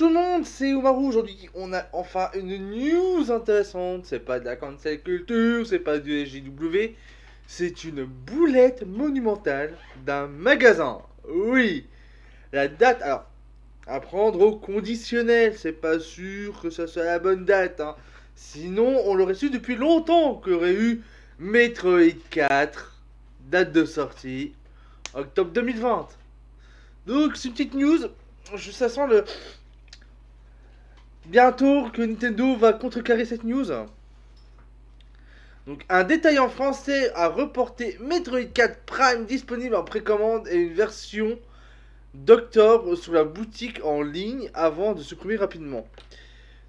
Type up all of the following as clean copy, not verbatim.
tout le monde, c'est Umaru. Aujourd'hui, on a enfin une news intéressante. C'est pas de la cancel culture, c'est pas du SJW. C'est une boulette monumentale d'un magasin. Oui, la date, alors, à prendre au conditionnel. C'est pas sûr que ça soit la bonne date, hein. Sinon, on l'aurait su depuis longtemps qu'il y aurait eu Metroid 4, date de sortie, octobre 2020. Donc, c'est une petite news. Ça sent le bientôt que Nintendo va contrecarrer cette news. Donc, un détaillant français a reporté Metroid 4 Prime disponible en précommande et une version d'octobre sur la boutique en ligne avant de se supprimer rapidement.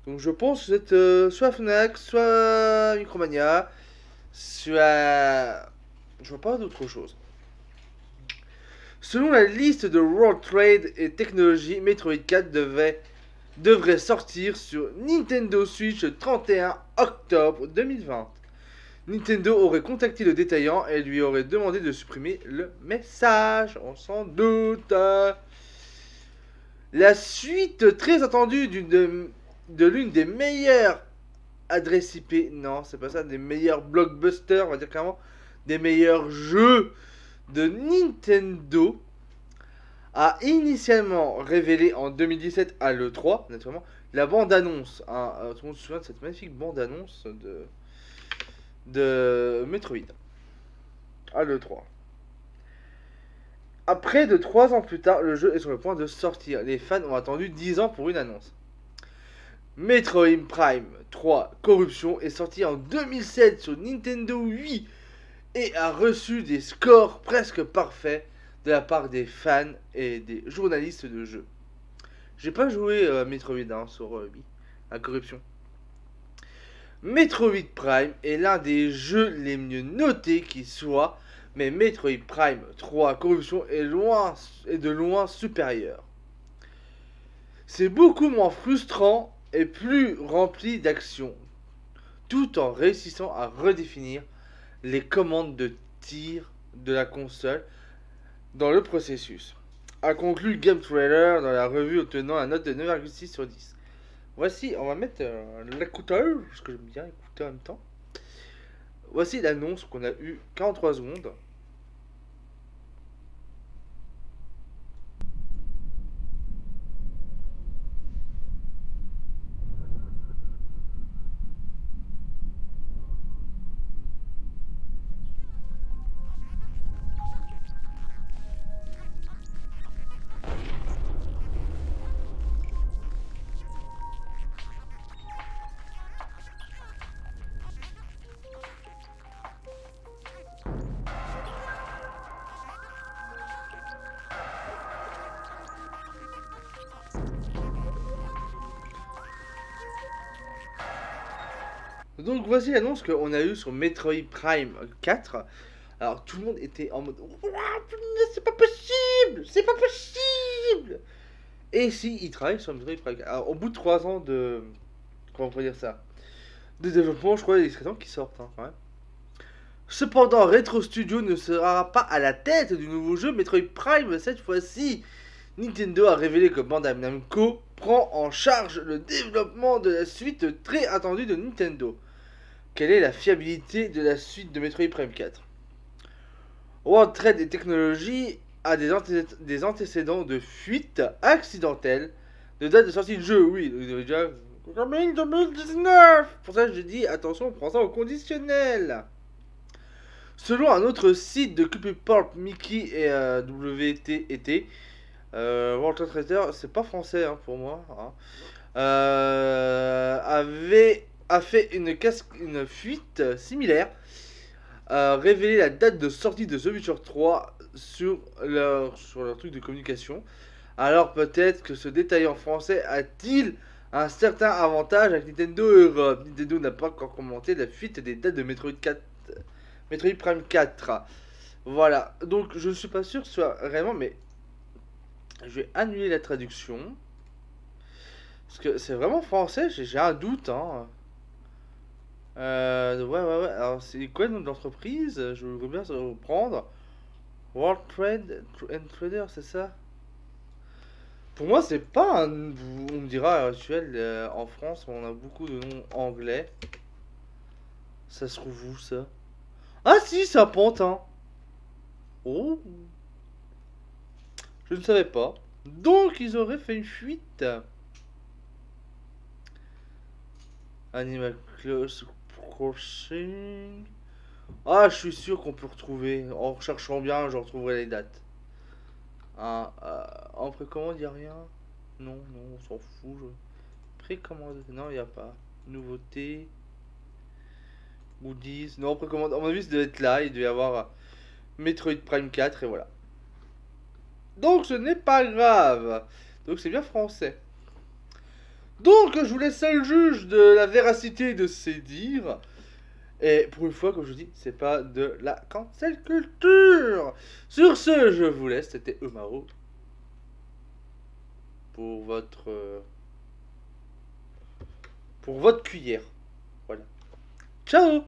Donc, je pense que c'est soit Fnac, soit Micromania, soit. Je vois pas d'autre chose. Selon la liste de World Trade et Technology, Metroid 4 devrait sortir sur Nintendo Switch le 31 octobre 2020. Nintendo aurait contacté le détaillant et lui aurait demandé de supprimer le message. On s'en doute. La suite très attendue de l'une des meilleures adresses IP, non, c'est pas ça, des meilleurs blockbusters, on va dire clairement, des meilleurs jeux de Nintendo, a initialement révélé en 2017 à l'E3, naturellement, la bande-annonce. Hein, tout le monde se souvient de cette magnifique bande-annonce de Metroid à l'E3. Après de 3 ans plus tard, le jeu est sur le point de sortir. Les fans ont attendu 10 ans pour une annonce. Metroid Prime 3 Corruption est sorti en 2007 sur Nintendo Wii et a reçu des scores presque parfaits de la part des fans et des journalistes de jeux. J'ai pas joué à Metroid sur Wii, à Corruption. Metroid Prime est l'un des jeux les mieux notés qui soit, mais Metroid Prime 3 Corruption est de loin supérieur. C'est beaucoup moins frustrant et plus rempli d'action, tout en réussissant à redéfinir les commandes de tir de la console dans le processus, a conclu Game Trailer dans la revue obtenant la note de 9,6 sur 10. Voici, on va mettre l'écouteur, parce que j'aime bien écouter en même temps. Voici l'annonce qu'on a eue 43 secondes. Donc voici l'annonce qu'on a eue sur Metroid Prime 4. Alors tout le monde était en mode c'est pas possible, c'est pas possible. Et si il travaille sur Metroid Prime 4. Alors au bout de 3 ans de comment on peut dire ça, de développement, je crois qu'il serait temps qu'ils sortent quand même. Cependant, Retro Studio ne sera pas à la tête du nouveau jeu Metroid Prime cette fois-ci. Nintendo a révélé que Bandai Namco prend en charge le développement de la suite très attendue de Nintendo. Quelle est la fiabilité de la suite de Metroid Prime 4? World Trade et Technology a des antécédents de fuite accidentelle de date de sortie de jeu. Oui, déjà 2019. Pour ça, je dis attention, on prend ça au conditionnel. Selon un autre site de Cupid Mickey et WT&T, World Trade Trader, c'est pas français hein, pour moi, hein, a fait une fuite similaire, révélé la date de sortie de The Witcher 3 sur leur truc de communication. Alors peut-être que ce détaillant français a-t-il un certain avantage avec Nintendo Europe. Nintendo n'a pas encore commenté la fuite des dates de Metroid Prime 4. Voilà, donc je ne suis pas sûr que ce soit réellement, mais je vais annuler la traduction. Parce que c'est vraiment français, j'ai un doute. Hein. Ouais. Alors, c'est quoi le nom de l'entreprise? Je voudrais bien reprendre. World Trade and Trader, c'est ça? Pour moi, c'est pas un. On me dira à l'heure actuelle, en France, on a beaucoup de noms anglais. Ça se trouve où ça? Ah si, c'est un pantin. Oh, je ne savais pas. Donc, ils auraient fait une fuite. Animal Crossing. Ah, je suis sûr qu'on peut retrouver. En recherchant bien, je retrouverai les dates. Ah, en précommande, il n'y a rien. Non, non, on s'en fout. Précommande. Non, il n'y a pas. Nouveauté. Goodies. Non, précommande. À mon avis, ça devait être là. Il devait y avoir Metroid Prime 4 et voilà. Donc, ce n'est pas grave. Donc, c'est bien français. Donc, je vous laisse seul juge de la véracité de ces dires. Et pour une fois, comme je vous dis, c'est pas de la cancel culture. Sur ce, je vous laisse. C'était Eumaro pour votre cuillère. Voilà. Ciao.